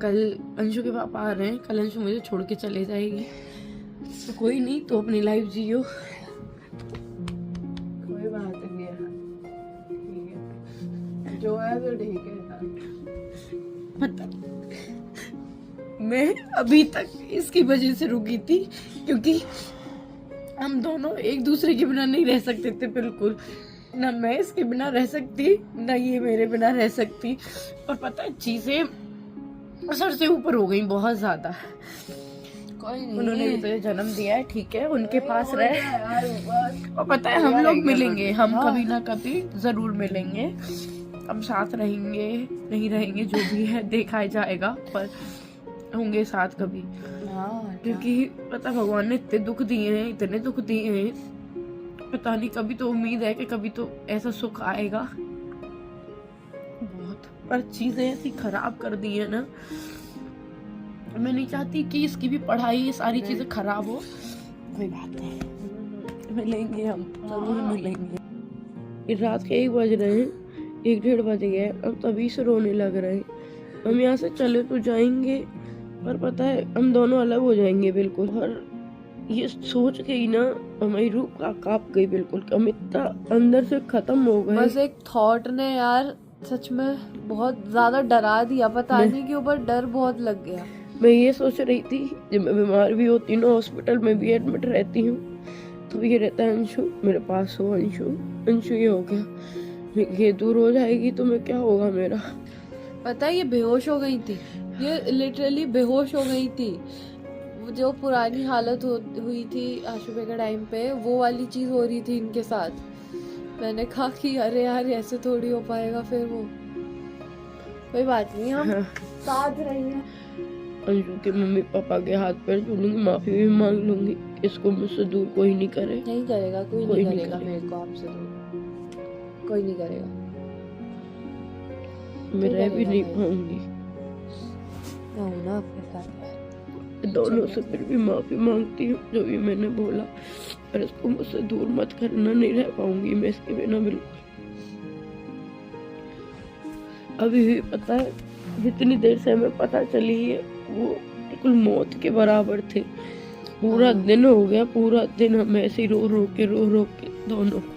कल अंशु के पापा आ रहे हैं, कल अंशु मुझे छोड़ के चले जाएगी, तो कोई नहीं, तो अपनी लाइफ जियो। कोई बात नहीं है, ठीक है, जो है तो ठीक है। मतलब मैं अभी तक इसकी वजह से रुकी थी, क्योंकि हम दोनों एक दूसरे के बिना नहीं रह सकते थे बिल्कुल। ना मैं इसके बिना रह सकती, ना ये मेरे बिना रह सकती। और पता है चीजें सर से ऊपर हो गई बहुत ज्यादा। कोई नहीं, उन्होंने भी तो जन्म दिया है, ठीक है, उनके पास रहे। यार और पता है हम लोग मिलेंगे, हम कभी ना कभी जरूर मिलेंगे, हम साथ रहेंगे, नहीं रहेंगे जो भी है देखा जाएगा, पर होंगे साथ कभी। क्योंकि पता भगवान ने इतने दुख दिए हैं, इतने दुख दिए हैं, पता नहीं, कभी तो उम्मीद है कि कभी तो ऐसा सुख आएगा बहुत। पर चीजें ऐसी खराब कर दी है ना, मैं नहीं चाहती कि इसकी भी पढ़ाई, ये सारी चीजें खराब हो। कोई बात नहीं, मिलेंगे, हम जरूर मिलेंगे। रात के 1 बज रहे हैं, 1-1:30 बज गए, अब तभी से रोने लग रहे हैं। हम यहाँ से चले तो जाएंगे, पर पता है हम दोनों अलग हो जाएंगे बिल्कुल। और ये सोच के ही ना हमारी रूह कांप गई बिल्कुल, हम इतना अंदर से खत्म हो गए। बस एक थॉट ने यार सच में बहुत ज्यादा डरा दिया, पता नहीं क्यों, पर डर बहुत लग गया। मैं ये सोच रही थी जब मैं बीमार भी होती ना, हॉस्पिटल में भी एडमिट रहती हूँ, तो ये रहता है अंशु मेरे पास हो, अंशु अंशु ये हो गया, ये दूर हो जाएगी तो मैं क्या होगा मेरा। पता है ये बेहोश हो गई थी, ये लिटरली बेहोश हो गई थी। वो जो पुरानी हालत हुई थी आशुबे के टाइम पे, वो वाली चीज हो रही थी इनके साथ। मैंने कहा कि अरे यार ऐसे थोड़ी हो पाएगा फिर वो। कोई बात नहीं, हम साथ रहेंगे। अंशु के मम्मी पापा के हाथ पैर जोड़ूंगी, माफी भी मांग लूंगी, इसको मुझसे दूर कोई नहीं करे। नहीं करेगा, कोई नहीं करेगा मेरे को आपसे दूर, कोई नहीं करेगा। मैं रह भी नहीं पाऊंगी ना आपके साथ। दोनों से फिर भी माफी मांगती हूँ जो भी मैंने बोला, पर इसको मुझसे दूर मत करना, नहीं रह पाऊंगी मैं इसके बिना बिल्कुल। अभी भी पता है जितनी देर से हमें पता चली है, वो बिल्कुल मौत के बराबर थे। पूरा दिन हो गया, पूरा दिन हम ऐसे ही रो रो के दोनों को।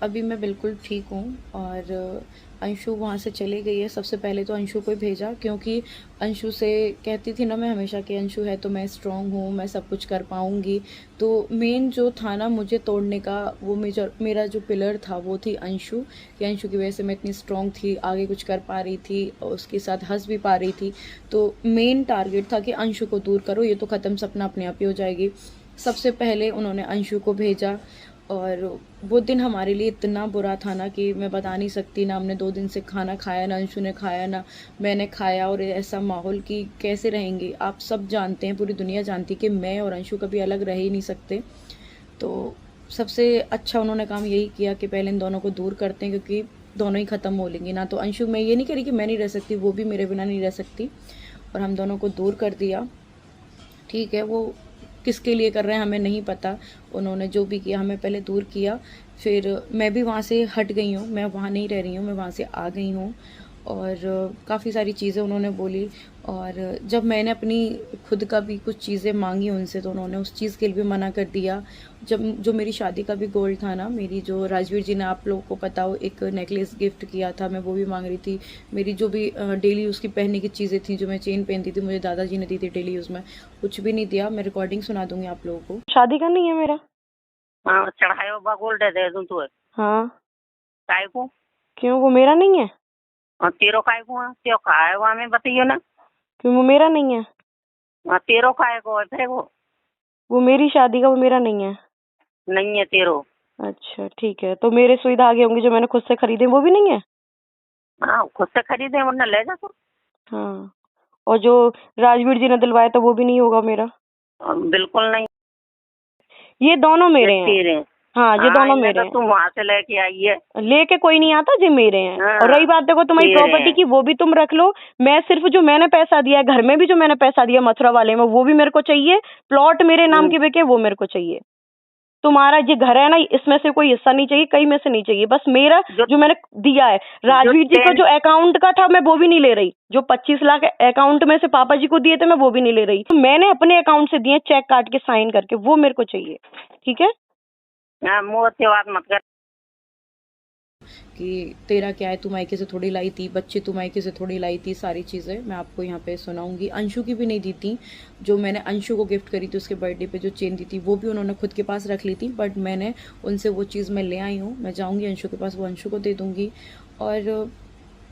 अभी मैं बिल्कुल ठीक हूँ, और अंशु वहाँ से चली गई है। सबसे पहले तो अंशु को ही भेजा, क्योंकि अंशु से कहती थी ना मैं हमेशा कि अंशु है तो मैं स्ट्रांग हूँ, मैं सब कुछ कर पाऊँगी। तो मेन जो था ना मुझे तोड़ने का, वो मेरा जो पिलर था वो थी अंशु, कि अंशु की वजह से मैं इतनी स्ट्रांग थी, आगे कुछ कर पा रही थी और उसके साथ हंस भी पा रही थी। तो मेन टारगेट था कि अंशु को दूर करो, ये तो ख़त्म, सपना अपने आप ही हो जाएगी। सबसे पहले उन्होंने अंशु को भेजा, और वो दिन हमारे लिए इतना बुरा था ना कि मैं बता नहीं सकती। ना हमने 2 दिन से खाना खाया, ना अंशु ने खाया, ना मैंने खाया। और ऐसा माहौल कि कैसे रहेंगे, आप सब जानते हैं, पूरी दुनिया जानती है कि मैं और अंशु कभी अलग रह ही नहीं सकते। तो सबसे अच्छा उन्होंने काम यही किया कि पहले इन दोनों को दूर करते हैं, क्योंकि दोनों ही ख़त्म हो लेंगे ना। तो अंशु, मैं ये नहीं कह रही कि मैं नहीं रह सकती, वो भी मेरे बिना नहीं रह सकती, और हम दोनों को दूर कर दिया। ठीक है, वो किसके लिए कर रहे हैं हमें नहीं पता, उन्होंने जो भी किया हमें पहले दूर किया। फिर मैं भी वहाँ से हट गई हूँ, मैं वहाँ नहीं रह रही हूँ, मैं वहाँ से आ गई हूँ। और काफ़ी सारी चीज़ें उन्होंने बोली, और जब मैंने अपनी खुद का भी कुछ चीज़ें मांगी उनसे, तो उन्होंने उस चीज़ के लिए भी मना कर दिया। जब जो मेरी शादी का भी गोल्ड था ना, मेरी जो राजवीर जी ने, आप लोगों को पता हो, एक नेकलेस गिफ्ट किया था, मैं वो भी मांग रही थी। मेरी जो भी डेली यूज़ की पहनने की चीज़ें थी, जो मैं चेन पहनती थी, मुझे दादाजी ने दी थी डेली यूज़ में, कुछ भी नहीं दिया। मैं रिकॉर्डिंग सुना दूंगी आप लोगों को। शादी का नहीं है मेरा। हाँ, चढ़ायो बा गोल्ड दे दूं तुझे। हाँ, काय को? क्यों, वो मेरा नहीं है? और तेरो काय को है? त्यो काय हुआ हमें बताइयो ना। क्यों, वो मेरा नहीं है? तेरो काय को है फिर वो मेरी शादी का, वो मेरा नहीं है। नहीं है तेरो। अच्छा ठीक है, तो मेरे सुई धागे होंगे जो मैंने खुद से खरीदे, वो भी नहीं है? हाँ खुद से खरीदे वरना ले जा तू। हाँ, और जो राजवीर जी ने दिलवाया था वो भी नहीं होगा मेरा। बिल्कुल नहीं। ये दोनों मेरे ये हैं। तेरे। हाँ, ये दोनों इन्हें मेरे तो हैं। तू वहाँ से लेके आई है। लेके कोई नहीं आता जी, मेरे हैं। हाँ, और रही बात देखो तुम्हारी तेरे प्रॉपर्टी हैं। की, वो भी तुम रख लो। मैं सिर्फ जो मैंने पैसा दिया है, घर में भी जो मैंने पैसा दिया मथुरा वाले में, वो भी मेरे को चाहिए। प्लॉट मेरे नाम के बिके, वो मेरे को चाहिए। तुम्हारा जो घर है ना, इसमें से कोई हिस्सा नहीं चाहिए, कहीं में से नहीं चाहिए, बस मेरा जो मैंने दिया है। राजवीर जी को जो अकाउंट का था मैं वो भी नहीं ले रही। जो 25 लाख अकाउंट में से पापा जी को दिए थे मैं वो भी नहीं ले रही। तो मैंने अपने अकाउंट से दिए, चेक काट के साइन करके, वो मेरे को चाहिए। ठीक है, हाँ, मुँह से बात मत कर। कि तेरा क्या है, तू मायके से थोड़ी लाई थी, बच्चे तू मायके से थोड़ी लाई थी, सारी चीज़ें मैं आपको यहाँ पे सुनाऊंगी। अंशु की भी नहीं दी थी। जो मैंने अंशु को गिफ्ट करी थी उसके बर्थडे पे जो चेन दी थी वो भी उन्होंने खुद के पास रख ली थी, बट मैंने उनसे वो चीज़ मैं ले आई हूँ। मैं जाऊँगी अंशु के पास, वो अंशु को दे दूँगी। और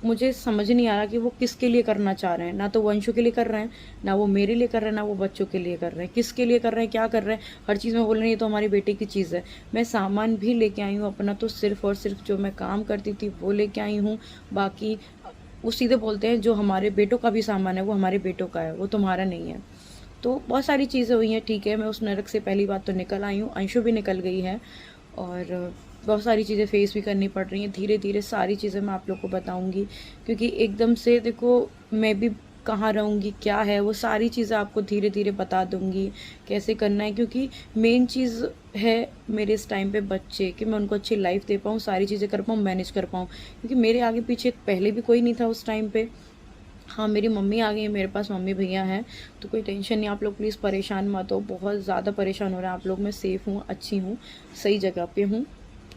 मुझे समझ नहीं आ रहा कि वो किसके लिए करना चाह रहे हैं। ना तो वो अंशु के लिए कर रहे हैं, ना वो मेरे लिए कर रहे हैं, ना वो बच्चों के लिए कर रहे हैं। किसके लिए कर रहे हैं, क्या कर रहे हैं, हर चीज़ में बोल रहे हैं ये तो हमारी बेटे की चीज़ है। मैं सामान भी लेके आई हूँ अपना, तो सिर्फ और सिर्फ जो मैं काम करती थी वो लेके आई हूँ। बाकी वो सीधे बोलते हैं जो हमारे बेटों का भी सामान है वो हमारे बेटों का है, वो तुम्हारा नहीं है। तो बहुत सारी चीज़ें हुई हैं, ठीक है। मैं उस नरक से पहली बात तो निकल आई हूँ, अंशु भी निकल गई है। और बहुत सारी चीज़ें फेस भी करनी पड़ रही हैं। धीरे धीरे सारी चीज़ें मैं आप लोग को बताऊंगी, क्योंकि एकदम से देखो मैं भी कहाँ रहूँगी, क्या है, वो सारी चीज़ें आपको धीरे धीरे बता दूंगी कैसे करना है। क्योंकि मेन चीज़ है मेरे इस टाइम पे बच्चे, कि मैं उनको अच्छी लाइफ दे पाऊँ, सारी चीज़ें कर पाऊँ, मैनेज कर पाऊँ। क्योंकि मेरे आगे पीछे पहले भी कोई नहीं था उस टाइम पे। हाँ, मेरी मम्मी आ गई है, मेरे पास मम्मी भैया हैं, तो कोई टेंशन नहीं। आप लोग प्लीज़ परेशान मत हो, बहुत ज़्यादा परेशान हो रहे हैं आप लोग। मैं सेफ़ हूँ, अच्छी हूँ, सही जगह पे हूँ।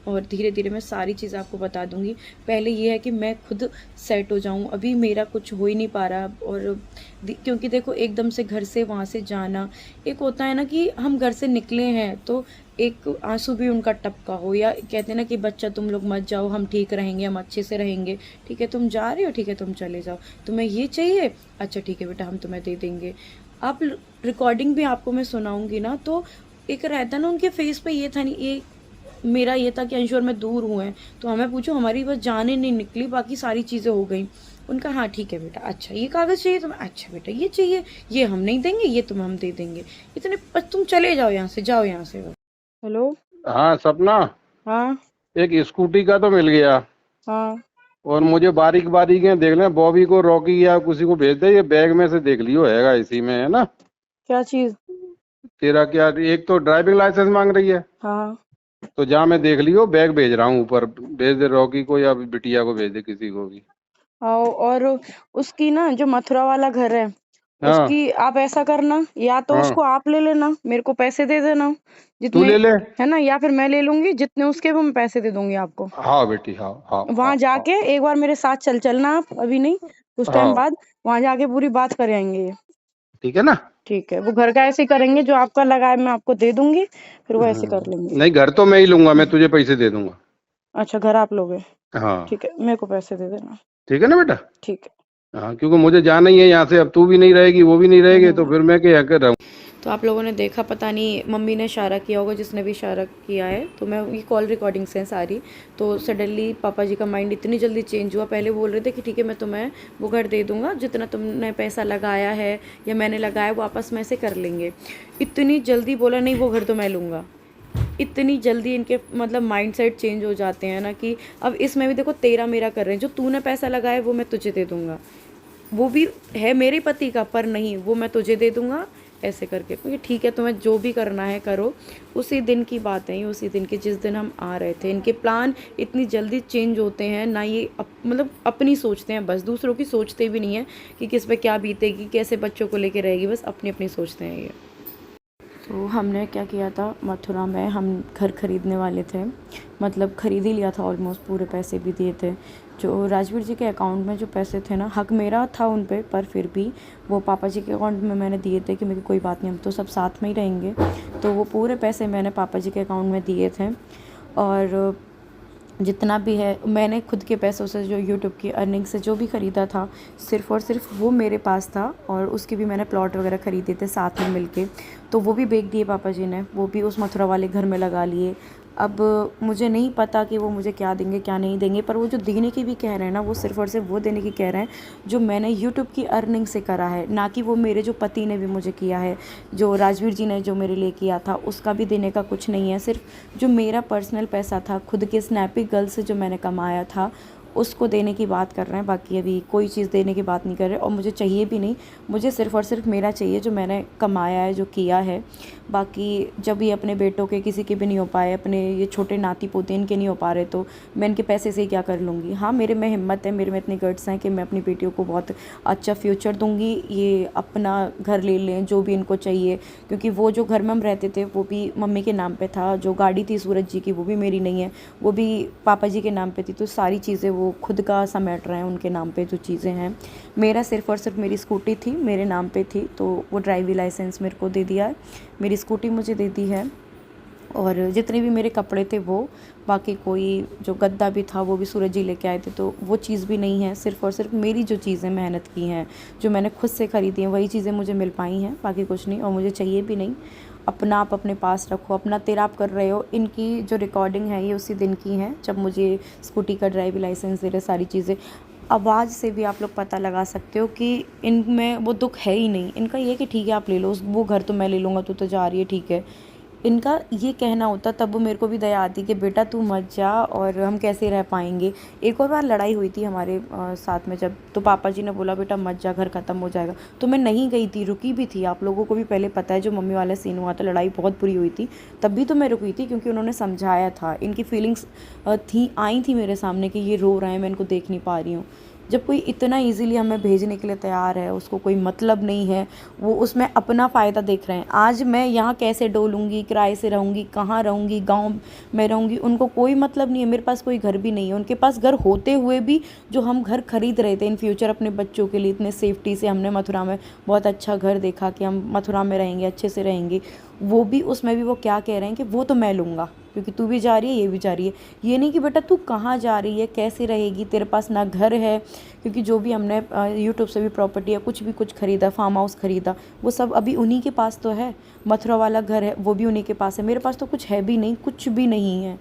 और धीरे धीरे मैं सारी चीज़ें आपको बता दूंगी। पहले ये है कि मैं खुद सेट हो जाऊं, अभी मेरा कुछ हो ही नहीं पा रहा। और क्योंकि देखो एकदम से घर से वहाँ से जाना, एक होता है ना कि हम घर से निकले हैं तो एक आंसू भी उनका टपका हो, या कहते हैं ना कि बच्चा तुम लोग मत जाओ, हम ठीक रहेंगे, हम अच्छे से रहेंगे, ठीक है तुम जा रहे हो, ठीक है तुम चले जाओ, तुम्हें ये चाहिए, अच्छा ठीक है बेटा हम तुम्हें दे देंगे। आप रिकॉर्डिंग भी आपको मैं सुनाऊंगी ना, तो एक रहता ना उनके फेस पे, ये था नहीं, ये मेरा ये था कि अंशु और मैं दूर हुए हैं, तो हमें पूछो हमारी बस जाने नहीं निकली, बाकी सारी चीज़ें हो गई। उनका हाँ ठीक है बेटा, अच्छा ये कागज़ चाहिए तुम्हें, अच्छा बेटा ये चाहिए, ये हम नहीं देंगे, ये तुम्हें हम दे देंगे, इतने बस तुम चले जाओ यहाँ से, जाओ यहाँ से। हेलो। हाँ सपना, हाँ एक स्कूटी का तो मिल गया। हाँ। और मुझे बारीक बारीक है देख लें, बॉबी को, रॉकी या किसी को भेज दे, ये बैग में से देख लियो, हैगा इसी में, है ना। क्या चीज? तेरा क्या, एक तो ड्राइविंग लाइसेंस मांग रही है, हाँ। तो जा मैं देख लियो, बैग भेज रहा हूँ ऊपर, भेज दे रॉकी को या बिटिया को, भेज दे किसी को भी। आओ, और उसकी ना जो मथुरा वाला घर है, हाँ उसकी आप ऐसा करना, या तो हाँ, उसको आप ले लेना, मेरे को पैसे दे देना तू जितने, ले ले। है ना, या फिर मैं ले लूंगी, जितने उसके वो मैं पैसे दे दूंगी आपको। हाँ बेटी, हाँ हाँ हाँ वहां हाँ जाके एक बार मेरे साथ चल चलना आप, अभी नहीं, कुछ टाइम हाँ, बाद वहां जाके पूरी बात कर आएंगे ये। ठीक है ना। ठीक है, वो घर का ऐसे ही करेंगे, जो आपका लगा है मैं आपको दे दूंगी, फिर वो ऐसे कर लेंगे। नहीं, घर तो मैं ही लूंगा, मैं तुझे पैसे दे दूंगा। अच्छा, घर आप लोगे? हाँ ठीक है, मेरे को पैसे दे देना। ठीक है ना बेटा। ठीक है। हाँ, क्योंकि मुझे जाना ही है यहाँ से, अब तू भी नहीं रहेगी, वो भी नहीं रहेगी, तो फिर मैं क्या कर रहा हूँ। तो आप लोगों ने देखा, पता नहीं मम्मी ने इशारा किया होगा, जिसने भी इशारा किया है, तो मैं ये कॉल रिकॉर्डिंग्स हैं सारी। तो सडनली पापा जी का माइंड इतनी जल्दी चेंज हुआ। पहले बोल रहे थे कि ठीक है मैं तुम्हें वो घर दे दूंगा, जितना तुमने पैसा लगाया है या मैंने लगाया वो आपस में से कर लेंगे। इतनी जल्दी बोला नहीं वो घर तो मैं लूँगा। इतनी जल्दी इनके मतलब माइंडसेट चेंज हो जाते हैं ना, कि अब इसमें भी देखो तेरा मेरा कर रहे हैं। जो तूने पैसा लगाया वो मैं तुझे दे दूंगा, वो भी है मेरे पति का, पर नहीं वो मैं तुझे दे दूंगा, ऐसे करके। क्योंकि ठीक है तुम्हें जो भी करना है करो। उसी दिन की बात है, उसी दिन की जिस दिन हम आ रहे थे। इनके प्लान इतनी जल्दी चेंज होते हैं ना, ये मतलब अपनी सोचते हैं बस, दूसरों की सोचते भी नहीं है कि किस पे क्या बीतेगी, कैसे बच्चों को लेके रहेगी, बस अपनी अपनी सोचते हैं ये। तो हमने क्या किया था, मथुरा में हम घर खरीदने वाले थे, मतलब खरीद ही लिया था ऑलमोस्ट, पूरे पैसे भी दिए थे। जो राजवीर जी के अकाउंट में जो पैसे थे ना, हक मेरा था उन पे, पर फिर भी वो पापा जी के अकाउंट में मैंने दिए थे कि मेरी कोई बात नहीं, हम तो सब साथ में ही रहेंगे। तो वो पूरे पैसे मैंने पापा जी के अकाउंट में दिए थे। और जितना भी है मैंने खुद के पैसों से, जो यूट्यूब की अर्निंग से जो भी ख़रीदा था, सिर्फ़ और सिर्फ वो मेरे पास था। और उसके भी मैंने प्लॉट वगैरह ख़रीदे थे साथ में मिलके, तो वो भी बेच दिए पापा जी ने, वो भी उस मथुरा वाले घर में लगा लिए। अब मुझे नहीं पता कि वो मुझे क्या देंगे क्या नहीं देंगे, पर वो जो देने की भी कह रहे हैं ना, वो सिर्फ़ और सिर्फ वो देने की कह रहे हैं जो मैंने यूट्यूब की अर्निंग से करा है, ना कि वो मेरे जो पति ने भी मुझे किया है, जो राजवीर जी ने जो मेरे लिए किया था उसका भी देने का कुछ नहीं है। सिर्फ जो मेरा पर्सनल पैसा था, खुद के स्नैपी गर्ल से जो मैंने कमाया था, उसको देने की बात कर रहे हैं। बाकी अभी कोई चीज़ देने की बात नहीं कर रहे, और मुझे चाहिए भी नहीं। मुझे सिर्फ़ और सिर्फ मेरा चाहिए जो मैंने कमाया है, जो किया है। बाकी जब ये अपने बेटों के किसी के भी नहीं हो पाए, अपने ये छोटे नाती पोते इनके नहीं हो पा रहे, तो मैं इनके पैसे से ही क्या कर लूँगी। हाँ, मेरे में हिम्मत है, मेरे में इतने गट्स हैं कि मैं अपनी बेटियों को बहुत अच्छा फ्यूचर दूँगी। ये अपना घर ले लें जो भी इनको चाहिए, क्योंकि वो जो घर में हम रहते थे वो भी मम्मी के नाम पे था। जो गाड़ी थी सूरज जी की वो भी मेरी नहीं है, वो भी पापा जी के नाम पे थी। तो सारी चीज़ें वो खुद का समेट रहे हैं, उनके नाम पे जो चीज़ें हैं। मेरा सिर्फ़ और सिर्फ मेरी स्कूटी थी, मेरे नाम पे थी, तो वो ड्राइविंग लाइसेंस मेरे को दे दिया है, मेरी स्कूटी मुझे दे दी है, और जितने भी मेरे कपड़े थे वो, बाकी कोई जो गद्दा भी था वो भी सूरज जी लेके आए थे, तो वो चीज़ भी नहीं है। सिर्फ़ और सिर्फ मेरी जो चीज़ें मेहनत की हैं, जो मैंने खुद से ख़रीदी हैं, वही चीज़ें मुझे मिल पाई हैं, बाकी कुछ नहीं, और मुझे चाहिए भी नहीं। अपना आप अपने पास रखो, अपना तेरा आप कर रहे हो। इनकी जो रिकॉर्डिंग है ये उसी दिन की हैं जब मुझे स्कूटी का ड्राइविंग लाइसेंस दे रहे, सारी चीज़ें। आवाज़ से भी आप लोग पता लगा सकते हो कि इनमें वो दुख है ही नहीं। इनका ये है कि ठीक है आप ले लो, वो घर तो मैं ले लूँगा, तू तो जा रही है, ठीक है। इनका ये कहना होता, तब वो मेरे को भी दया आती कि बेटा तू मत जा, और हम कैसे रह पाएंगे। एक और बार लड़ाई हुई थी हमारे साथ में, जब तो पापा जी ने बोला बेटा मत जा, घर ख़त्म हो जाएगा, तो मैं नहीं गई थी, रुकी भी थी। आप लोगों को भी पहले पता है, जो मम्मी वाला सीन हुआ था, लड़ाई बहुत बुरी हुई थी, तब भी तो मैं रुकी थी, क्योंकि उन्होंने समझाया था। इनकी फीलिंग्स आई थी मेरे सामने कि ये रो रहे हैं, मैं इनको देख नहीं पा रही हूँ। जब कोई इतना इजीली हमें भेजने के लिए तैयार है, उसको कोई मतलब नहीं है, वो उसमें अपना फ़ायदा देख रहे हैं। आज मैं यहाँ कैसे डोलूँगी, किराए से रहूँगी, कहाँ रहूँगी, गांव में रहूँगी, उनको कोई मतलब नहीं है। मेरे पास कोई घर भी नहीं है, उनके पास घर होते हुए भी जो हम घर खरीद रहे थे इन फ्यूचर अपने बच्चों के लिए, इतने सेफ्टी से हमने मथुरा में बहुत अच्छा घर देखा कि हम मथुरा में रहेंगे, अच्छे से रहेंगे, वो भी उसमें भी वो क्या कह रहे हैं कि वो तो मैं लूँगा, क्योंकि तू भी जा रही है, ये भी जा रही है। ये नहीं कि बेटा तू कहाँ जा रही है, कैसे रहेगी, तेरे पास ना घर है, क्योंकि जो भी हमने यूट्यूब से भी प्रॉपर्टी या कुछ भी कुछ ख़रीदा, फार्म हाउस ख़रीदा, वो सब अभी उन्हीं के पास तो है। मथुरा वाला घर है वो भी उन्हीं के पास है, मेरे पास तो कुछ है भी नहीं, कुछ भी नहीं है।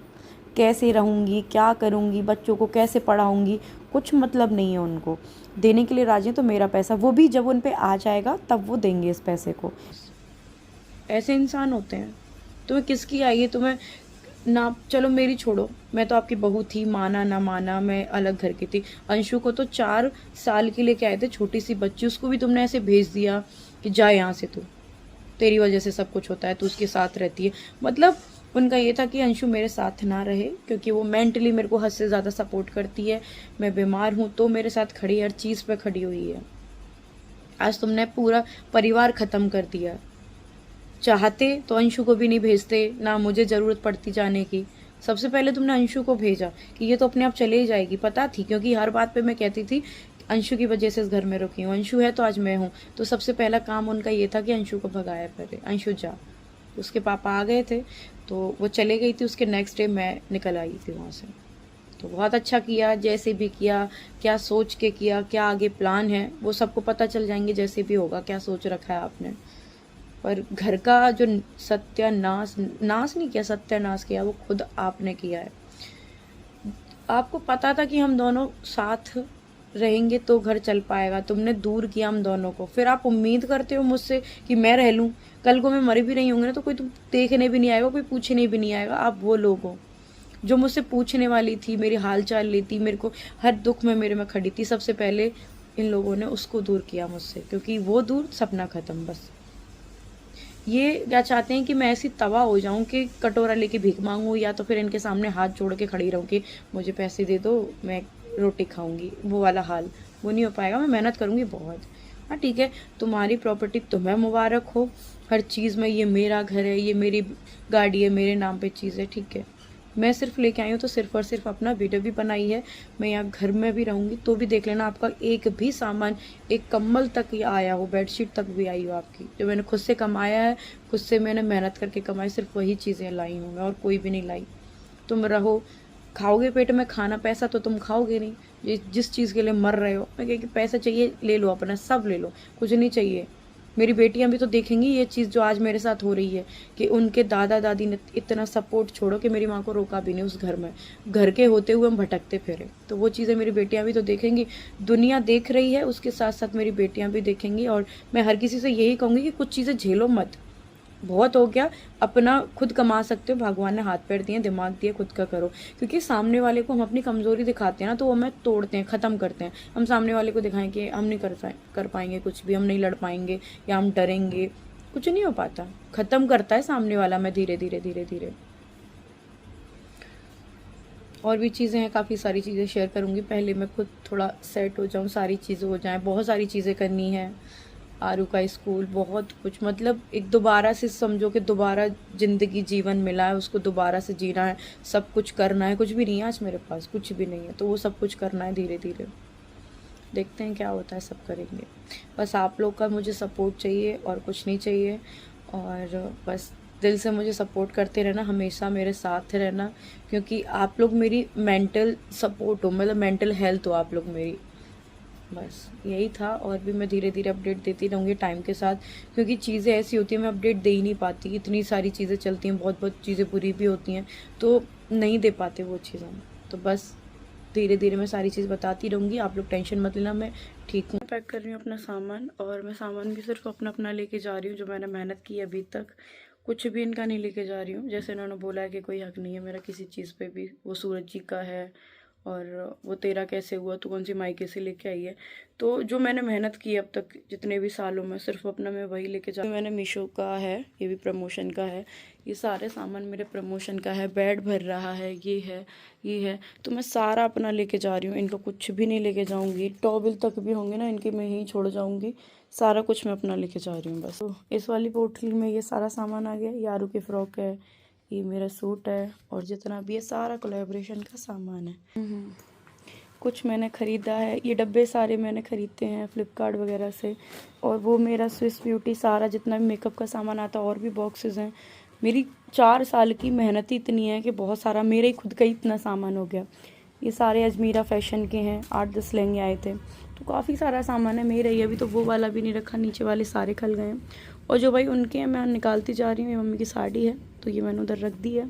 कैसे रहूँगी, क्या करूँगी, बच्चों को कैसे पढ़ाऊँगी, कुछ मतलब नहीं है उनको। देने के लिए राजी हैं तो मेरा पैसा, वो भी जब उन पे आ जाएगा तब वो देंगे इस पैसे को। ऐसे इंसान होते हैं। तुम्हें किसकी आई है, तुम्हें ना, चलो मेरी छोड़ो, मैं तो आपकी बहू थी, माना ना माना, मैं अलग घर की थी। अंशु को तो 4 साल के लेके आए थे, छोटी सी बच्ची, उसको भी तुमने ऐसे भेज दिया कि जा यहाँ से, तू, तेरी वजह से सब कुछ होता है, तू उसके साथ रहती है। मतलब उनका ये था कि अंशु मेरे साथ ना रहे, क्योंकि वो मेंटली मेरे को हद से ज़्यादा सपोर्ट करती है। मैं बीमार हूँ तो मेरे साथ खड़ी, हर चीज़ पे खड़ी हुई है। आज तुमने पूरा परिवार ख़त्म कर दिया। चाहते तो अंशु को भी नहीं भेजते, ना मुझे ज़रूरत पड़ती जाने की। सबसे पहले तुमने अंशु को भेजा कि ये तो अपने आप चले ही जाएगी, पता थी, क्योंकि हर बात पे मैं कहती थी अंशु की वजह से इस घर में रुकी हूँ, अंशु है तो आज मैं हूँ। तो सबसे पहला काम उनका ये था कि अंशु को भगाया पहले, अंशु जा। उसके पापा आ गए थे तो वो चले गई थी, उसके नेक्स्ट डे मैं निकल आई थी वहाँ से। तो बहुत अच्छा किया, जैसे भी किया, क्या सोच के किया, क्या आगे प्लान है, वो सबको पता चल जाएंगे जैसे भी होगा, क्या सोच रखा है आपने। पर घर का जो सत्यानाश, नाश नहीं किया, सत्यानाश किया, वो खुद आपने किया है। आपको पता था कि हम दोनों साथ रहेंगे तो घर चल पाएगा, तुमने दूर किया हम दोनों को। फिर आप उम्मीद करते हो मुझसे कि मैं रह लूँ, कल को मैं मरी भी नहीं होंगी ना तो कोई तुम देखने भी नहीं आएगा, कोई पूछने भी नहीं आएगा। आप वो लोग हो जो मुझसे पूछने वाली थी, मेरी हाल चाल लेती, मेरे को हर दुख में मेरे में खड़ी थी। सबसे पहले इन लोगों ने उसको दूर किया मुझसे, क्योंकि वो दूर, सपना ख़त्म। बस ये क्या चाहते हैं कि मैं ऐसी तबाह हो जाऊं कि कटोरा लेके भीख मांगूं, या तो फिर इनके सामने हाथ जोड़ के खड़ी रहूं कि मुझे पैसे दे दो, मैं रोटी खाऊंगी। वो वाला हाल वो नहीं हो पाएगा, मैं मेहनत करूंगी बहुत। हाँ ठीक है, तुम्हारी प्रॉपर्टी तुम्हें मुबारक हो, हर चीज़ में, ये मेरा घर है, ये मेरी गाड़ी है, मेरे नाम पे चीज़ है, ठीक है। मैं सिर्फ लेके आई हूँ तो सिर्फ और सिर्फ अपना वीडियो भी बनाई है। मैं यहाँ घर में भी रहूँगी तो भी देख लेना, आपका एक भी सामान, एक कम्बल तक ही आया हो, बेडशीट तक भी आई हो आपकी, जो मैंने खुद से कमाया है, खुद से मैंने मेहनत करके कमाई, सिर्फ वही चीज़ें लाई हूँ मैं, और कोई भी नहीं लाई। तुम रहो, खाओगे पेट में खाना, पैसा तो तुम खाओगे नहीं। जिस चीज़ के लिए मर रहे हो, मैं कह कि पैसा चाहिए ले लो, अपना सब ले लो, कुछ नहीं चाहिए। मेरी बेटियां भी तो देखेंगी ये चीज़ जो आज मेरे साथ हो रही है, कि उनके दादा दादी ने इतना सपोर्ट, छोड़ो कि मेरी माँ को रोका भी नहीं उस घर में, घर के होते हुए हम भटकते फिरे। तो वो चीज़ें मेरी बेटियां भी तो देखेंगी, दुनिया देख रही है, उसके साथ साथ मेरी बेटियां भी देखेंगी। और मैं हर किसी से यही कहूँगी कि कुछ चीज़ें झेलो मत, बहुत हो गया, अपना खुद कमा सकते हो, भगवान ने हाथ पैर दिए, दिमाग दिए, खुद का करो। क्योंकि सामने वाले को हम अपनी कमज़ोरी दिखाते हैं ना, तो वो हमें तोड़ते हैं, ख़त्म करते हैं। हम सामने वाले को दिखाएं कि हम नहीं कर पाएंगे कुछ भी, हम नहीं लड़ पाएंगे या हम डरेंगे, कुछ नहीं हो पाता, ख़त्म करता है सामने वाला में धीरे धीरे धीरे धीरे। और भी चीज़ें हैं, काफ़ी सारी चीज़ें शेयर करूँगी, पहले मैं खुद थोड़ा सेट हो जाऊँ, सारी चीज़ें हो जाएँ, बहुत सारी चीज़ें करनी है। आरू का स्कूल, बहुत कुछ, मतलब एक दोबारा से समझो कि दोबारा ज़िंदगी जीवन मिला है, उसको दोबारा से जीना है, सब कुछ करना है। कुछ भी नहीं है आज मेरे पास, कुछ भी नहीं है, तो वो सब कुछ करना है धीरे धीरे। देखते हैं क्या होता है, सब करेंगे। बस आप लोग का मुझे सपोर्ट चाहिए और कुछ नहीं चाहिए, और बस दिल से मुझे सपोर्ट करते रहना, हमेशा मेरे साथ रहना, क्योंकि आप लोग मेरी मेंटल सपोर्ट हो, मतलब मेंटल हेल्थ हो आप लोग मेरी। बस यही था, और भी मैं धीरे धीरे अपडेट देती रहूँगी टाइम के साथ, क्योंकि चीज़ें ऐसी होती हैं मैं अपडेट दे ही नहीं पाती, इतनी सारी चीज़ें चलती हैं, बहुत बहुत चीज़ें बुरी भी होती हैं, तो नहीं दे पाते वो चीज़ें। तो बस धीरे धीरे मैं सारी चीज़ बताती रहूँगी, आप लोग टेंशन मत लेना, मैं ठीक हूँ। पैक कर रही हूँ अपना सामान, और मैं सामान भी सिर्फ अपना अपना लेके जा रही हूँ, जो मैंने मेहनत की अभी तक, कुछ भी इनका नहीं लेके जा रही हूँ। जैसे इन्होंने बोला है कि कोई हक नहीं है मेरा किसी चीज़ पे भी, वो सूरज जी का है, और वो तेरा कैसे हुआ, तू कौन सी मायके से लेके आई है। तो जो मैंने मेहनत की अब तक जितने भी सालों में, सिर्फ अपना मैं वही लेके जा। मैंने मीशो का है, ये भी प्रमोशन का है, ये सारे सामान मेरे प्रमोशन का है। बेड भर रहा है, ये है, ये है, तो मैं सारा अपना लेके जा रही हूँ, इनका कुछ भी नहीं लेके जाऊँगी। टॉवल तक भी होंगे ना इनके, मैं यहीं छोड़ जाऊँगी, सारा कुछ मैं अपना लेके जा रही हूँ बस। तो इस वाली पोटली में ये सारा सामान आ गया, यारू की फ़्रॉक है, ये मेरा सूट है, और जितना भी ये सारा कोलैबोरेशन का सामान है। कुछ मैंने ख़रीदा है, ये डब्बे सारे मैंने ख़रीदते हैं फ्लिपकार्ट वगैरह से, और वो मेरा स्विस ब्यूटी सारा जितना भी मेकअप का सामान आता है, और भी बॉक्सेस हैं। मेरी 4 साल की मेहनत ही इतनी है कि बहुत सारा मेरे ही खुद का ही इतना सामान हो गया। ये सारे अजमीरा फैशन के हैं, 8-10 लहंगे आए थे, तो काफ़ी सारा सामान है मेरा ही। अभी तो वो वाला भी नहीं रखा, नीचे वाले सारे खल गए हैं, और जो भाई उनके हैं मैं निकालती जा रही हूँ। ये मम्मी की साड़ी है, तो ये मैंने उधर रख दी है।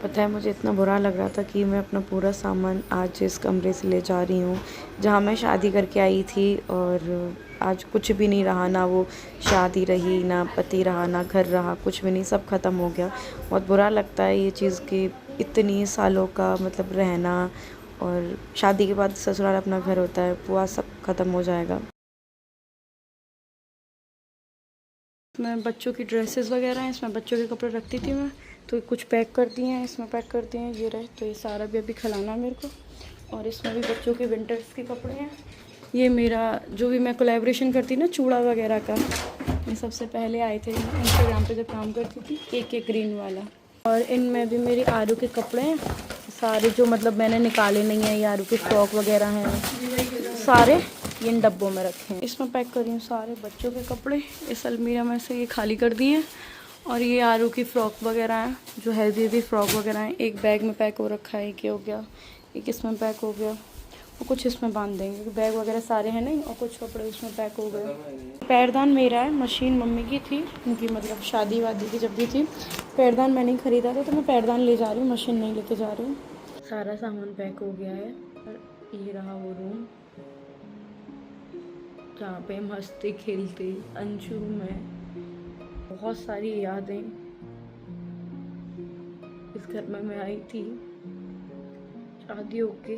पता है मुझे इतना बुरा लग रहा था कि मैं अपना पूरा सामान आज इस कमरे से ले जा रही हूँ जहाँ मैं शादी करके आई थी, और आज कुछ भी नहीं रहा, ना वो शादी रही, ना पति रहा, ना घर रहा, कुछ भी नहीं, सब ख़त्म हो गया। बहुत बुरा लगता है ये चीज़ कि इतनी सालों का मतलब रहना, और शादी के बाद ससुराल अपना घर होता है, वो आज सब ख़त्म हो जाएगा। इसमें बच्चों की ड्रेसेस वगैरह हैं, इसमें बच्चों के कपड़े रखती थी मैं, तो कुछ पैक कर दिए हैं, इसमें पैक कर दिए हैं, ये रहे। तो ये सारा भी अभी खिलाना मेरे को, और इसमें भी बच्चों के विंटर्स के कपड़े हैं। ये मेरा जो भी मैं कोलैबोरेशन करती ना चूड़ा वगैरह का, ये सबसे पहले आए थे इंस्टाग्राम पे जब काम करती थी, एक ग्रीन वाला। और इनमें भी मेरे आरू के कपड़े हैं सारे, जो मतलब मैंने निकाले नहीं है, ये आरू के फ्रॉक वगैरह हैं सारे, ये इन डब्बों में रखे हैं। इसमें पैक कर रही हूँ सारे बच्चों के कपड़े, इस अलमीरा में से ये खाली कर दिए हैं। और ये आरू की फ़्रॉक वगैरह हैं, जो हेल्दी फ़्रॉक वगैरह हैं, एक बैग में पैक हो रखा है, एक ये हो गया, एक इसमें पैक हो गया, और कुछ इसमें बांध देंगे क्योंकि बैग वगैरह सारे हैं नहीं, और कुछ कपड़े उसमें पैक हो गए। पैरदान मेरा है, मशीन मम्मी की थी, उनकी मतलब शादी वादी की जब भी थी। पैरदान मैंने ही ख़रीदा था, तो मैं पैरदान ले जा रही हूँ, मशीन नहीं लेके जा रही हूँ। सारा सामान पैक हो गया है, और ये रहा वो रूम जहाँ पे हम हंसते खेलते अंशु में, बहुत सारी यादें। इस घर में मैं आई थी शादी होके,